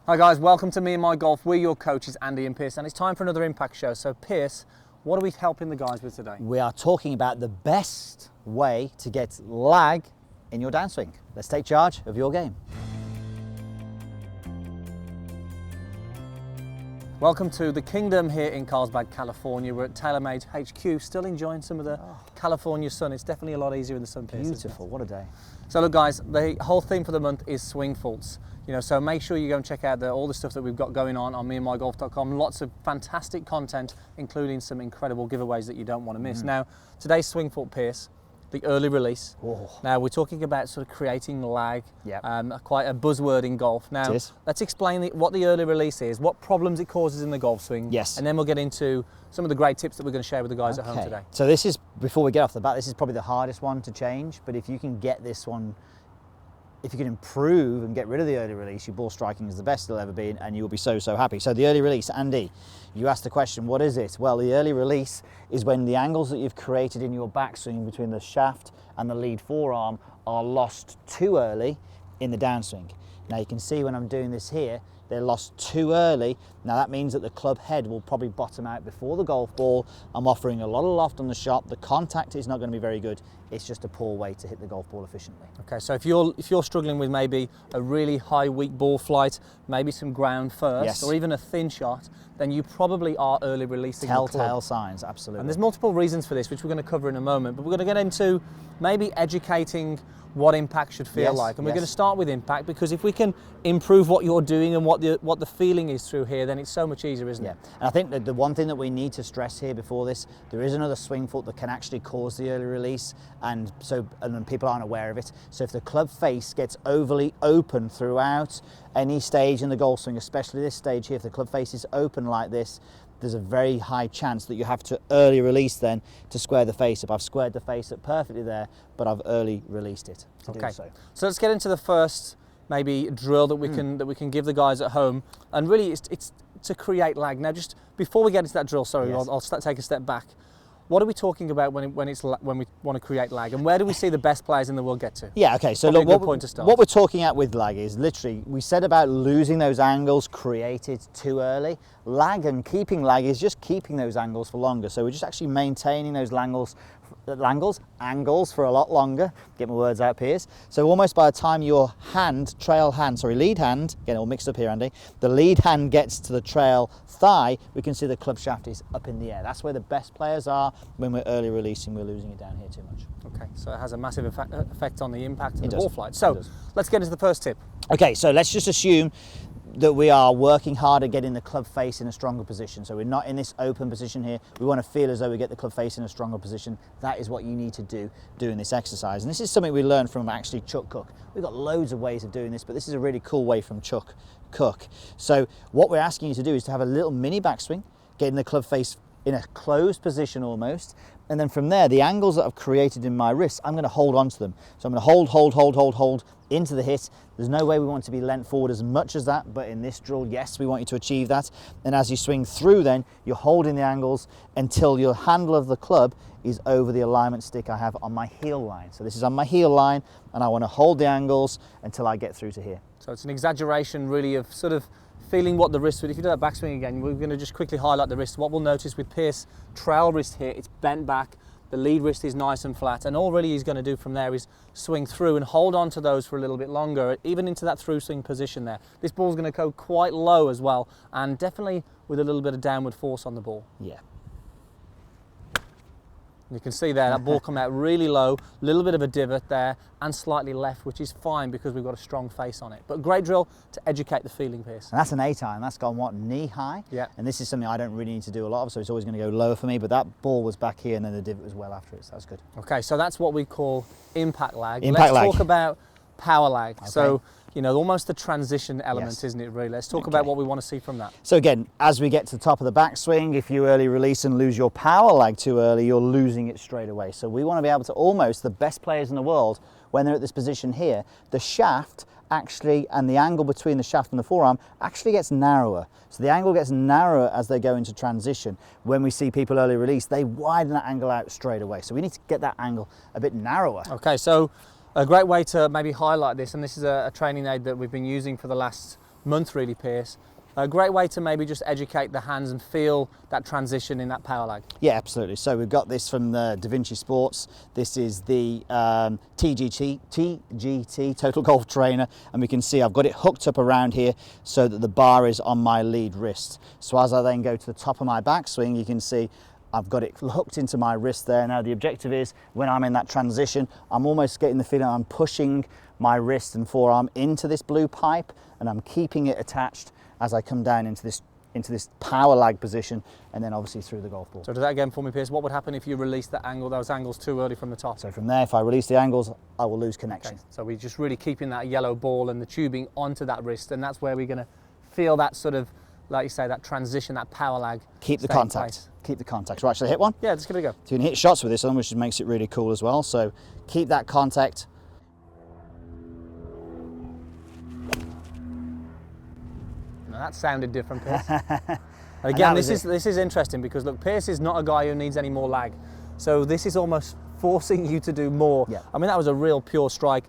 Hi guys, welcome to Me and My Golf. We're your coaches, Andy and Pierce, and it's time for another Impact Show. So Pierce, what are we helping the guys with today? We are talking about the best way to get lag in your downswing. Let's take charge of your game. Welcome to the Kingdom here in Carlsbad, California. We're at TaylorMade HQ, still enjoying some of the California sun. It's definitely a lot easier in the sun, Pierce. Beautiful, what a day. So look guys, the whole theme for the month is swing faults. So make sure you go and check out all the stuff that we've got going on meandmygolf.com. Lots of fantastic content, including some incredible giveaways that you don't want to miss. Now, today's swing fault, Pierce, the early release. Oh. Now, we're talking about sort of creating lag, Yep. quite a buzzword in golf. Now, let's explain what the early release is, what problems it causes in the golf swing. Yes. And then we'll get into some of the great tips that we're going to share with the guys at home today. So this is, before we get off the bat, this is probably the hardest one to change, but if you can get this one, if you can improve and get rid of the early release, your ball striking is the best it'll ever be, and you'll be so happy. So the early release, Andy, you asked the question, what is it? Well, the early release is when the angles that you've created in your backswing between the shaft and the lead forearm are lost too early in the downswing. Now you can see when I'm doing this here, they're lost too early. Now that means that the club head will probably bottom out before the golf ball. I'm offering a lot of loft on the shot. The contact is not going to be very good. It's just a poor way to hit the golf ball efficiently. Okay, so if you're struggling with maybe a really high weak ball flight, maybe some ground first, or even a thin shot, then you probably are early releasing the club. Telltale signs, absolutely. And there's multiple reasons for this, which we're going to cover in a moment, but we're going to get into maybe educating what impact should feel like. And we're going to start with impact, because if we can improve what you're doing and what the feeling is through here, then it's so much easier, isn't it? And I think that the one thing that we need to stress here before this, there is another swing fault that can actually cause the early release, and people aren't aware of it. So if the club face gets overly open throughout any stage in the golf swing, especially this stage here, if the club face is open like this, there's a very high chance that you have to early release then to square the face up. I've squared the face up perfectly there, but I've early released it to do so. So let's get into the first maybe drill that we can give the guys at home, and really it's to create lag. Now, just before we get into that drill, I'll take a step back. What are we talking about when we want to create lag, and where do we see the best players in the world get to? Yeah, okay, so look, what we're talking at with lag is literally, we said about losing those angles created too early. Lag and keeping lag is just keeping those angles for longer. So we're just actually maintaining those angles for a lot longer. Get my words out, Piers. So almost by the time your lead hand, getting all mixed up here, Andy, the lead hand gets to the trail thigh, we can see the club shaft is up in the air. That's where the best players are. When we're early releasing, we're losing it down here too much. Okay, so it has a massive effect on the impact and the ball flight. So let's get into the first tip. Okay, so let's just assume that we are working hard at getting the club face in a stronger position. So we're not in this open position here. We want to feel as though we get the club face in a stronger position. That is what you need to do doing this exercise. And this is something we learned from actually Chuck Cook. We've got loads of ways of doing this, but this is a really cool way from Chuck Cook. So what we're asking you to do is to have a little mini backswing, getting the club face in a closed position almost, and then from there, the angles that I've created in my wrists, I'm going to hold on to them. So I'm going to hold into the hit. There's no way we want to be leant forward as much as that, but in this drill, yes, we want you to achieve that. And as you swing through then, you're holding the angles until your handle of the club is over the alignment stick I have on my heel line. So this is on my heel line, and I want to hold the angles until I get through to here. So it's an exaggeration really of sort of feeling what the wrist would. If you do that backswing again, we're going to just quickly highlight the wrist. What we'll notice with Pierce, trail wrist here, it's bent back, the lead wrist is nice and flat, and all really he's going to do from there is swing through and hold on to those for a little bit longer, even into that through swing position there. This ball's going to go quite low as well, and definitely with a little bit of downward force on the ball. Yeah. You can see there, that ball come out really low, a little bit of a divot there, and slightly left, which is fine because we've got a strong face on it. But great drill to educate the feeling, Pierce. And that's an A-time, that's gone what, knee high? Yeah. And this is something I don't really need to do a lot of, so it's always going to go lower for me, but that ball was back here and then the divot was well after it, so that's good. Okay, so that's what we call impact lag. Let's talk about power lag. Okay. So, almost the transition element, isn't it, really? Let's talk about what we want to see from that. So again, as we get to the top of the backswing, if you early release and lose your power lag too early, you're losing it straight away. So we want to be able to the best players in the world, when they're at this position here, the shaft actually, and the angle between the shaft and the forearm actually gets narrower. So the angle gets narrower as they go into transition. When we see people early release, they widen that angle out straight away. So we need to get that angle a bit narrower. Okay, so a great way to maybe highlight this, and this is a training aid that we've been using for the last month really, Pierce. A great way to maybe just educate the hands and feel that transition in that power lag. Yeah, absolutely. So we've got this from the Da Vinci Sports. This is the TGT, Total Golf Trainer, and we can see I've got it hooked up around here so that the bar is on my lead wrist. So as I then go to the top of my backswing, you can see I've got it hooked into my wrist there. Now the objective is when I'm in that transition, I'm almost getting the feeling I'm pushing my wrist and forearm into this blue pipe, and I'm keeping it attached as I come down into this power lag position, and then obviously through the golf ball. So do that again for me, Pierce. What would happen if you release those angles too early from the top? So from there, if I release the angles, I will lose connection. Okay. So we're just really keeping that yellow ball and the tubing onto that wrist, and that's where we're going to feel that sort of, like you say, that transition, that power lag. Keep the contact. Keep the contact. So actually hit one? Yeah, just give it a go. So you can hit shots with this one, which makes it really cool as well. So keep that contact. Now that sounded different, Pierce. Again, this is interesting because look, Pierce is not a guy who needs any more lag. So this is almost forcing you to do more. Yeah. I mean, that was a real pure strike,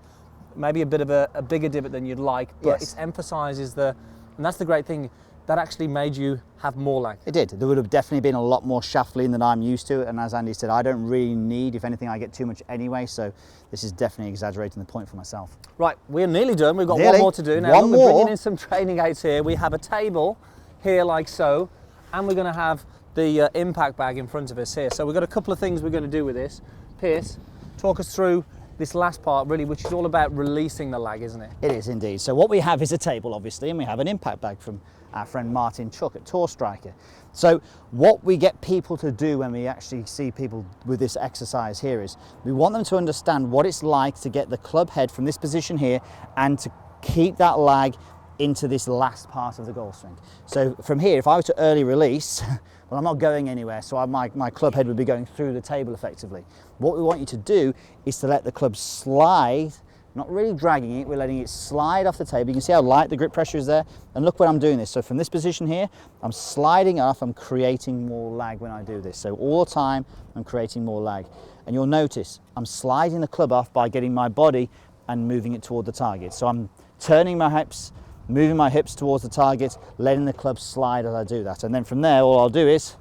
maybe a bit of a bigger divot than you'd like, but Yes. it emphasizes and that's the great thing, that actually made you have more lag. It did. There would have definitely been a lot more shaft lean than I'm used to, and as Andy said, I don't really need, if anything, I get too much anyway, so this is definitely exaggerating the point for myself. Right, we're nearly done. We've got Nearly? one more to do. Now, One look, we're more? bringing in some training aids here. We have a table here like so, and we're going to have the impact bag in front of us here. So we've got a couple of things we're going to do with this. Pierce, talk us through this last part really, which is all about releasing the lag, isn't it? It is indeed. So what we have is a table, obviously, and we have an impact bag from our friend Martin Chuck at Tour Striker. So what we get people to do when we actually see people with this exercise here is we want them to understand what it's like to get the club head from this position here and to keep that lag into this last part of the golf swing. So from here, if I were to early release, well, I'm not going anywhere, so my club head would be going through the table effectively. What we want you to do is to let the club slide, not really dragging it, we're letting it slide off the table. You can see how light the grip pressure is there, and look when I'm doing this. So from this position here, I'm sliding off, I'm creating more lag when I do this. So all the time, I'm creating more lag. And you'll notice, I'm sliding the club off by getting my body and moving it toward the target. So I'm turning my hips, moving my hips towards the target, letting the club slide as I do that. And then from there, all I'll do is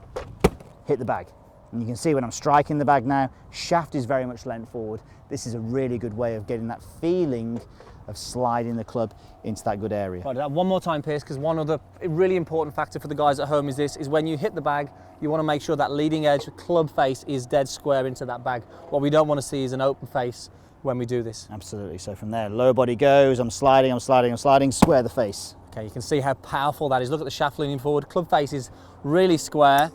hit the bag. And you can see when I'm striking the bag now, shaft is very much leant forward. This is a really good way of getting that feeling of sliding the club into that good area. Right, one more time, Pierce, because one other really important factor for the guys at home is when you hit the bag, you want to make sure that leading edge club face is dead square into that bag. What we don't want to see is an open face when we do this. Absolutely. So from there, lower body goes, I'm sliding, square the face. Okay, you can see how powerful that is. Look at the shaft leaning forward. Club face is really square.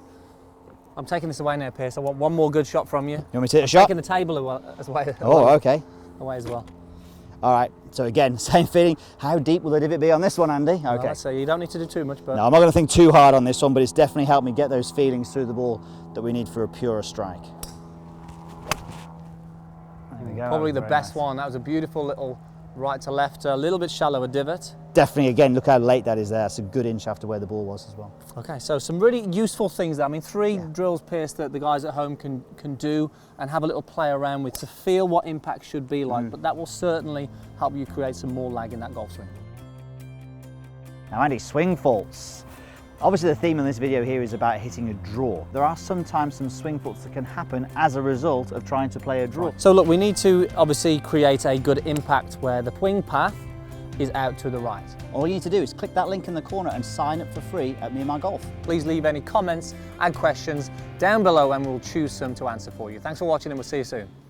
I'm taking this away now, Pierce. I want one more good shot from you. You want me to hit a shot? Taking the table away as well. All right, so again, same feeling. How deep will the divot be on this one, Andy? Okay. Well, so you don't need to do too much, but... No, I'm not going to think too hard on this one, but it's definitely helped me get those feelings through the ball that we need for a purer strike. There we go. Probably the Very best nice. one. That was a beautiful little right to left, a little bit shallower divot. Definitely, again, look how late that is there. It's a good inch after where the ball was as well. Okay, so some really useful things there. I mean, three drills, Pierce, that the guys at home can do and have a little play around with to feel what impact should be like, but that will certainly help you create some more lag in that golf swing. Now, Andy, swing faults. Obviously, the theme in this video here is about hitting a draw. There are sometimes some swing faults that can happen as a result of trying to play a draw. So look, we need to obviously create a good impact where the swing path is out to the right. All you need to do is click that link in the corner and sign up for free at Me and My Golf. Please leave any comments and questions down below and we'll choose some to answer for you. Thanks for watching and we'll see you soon.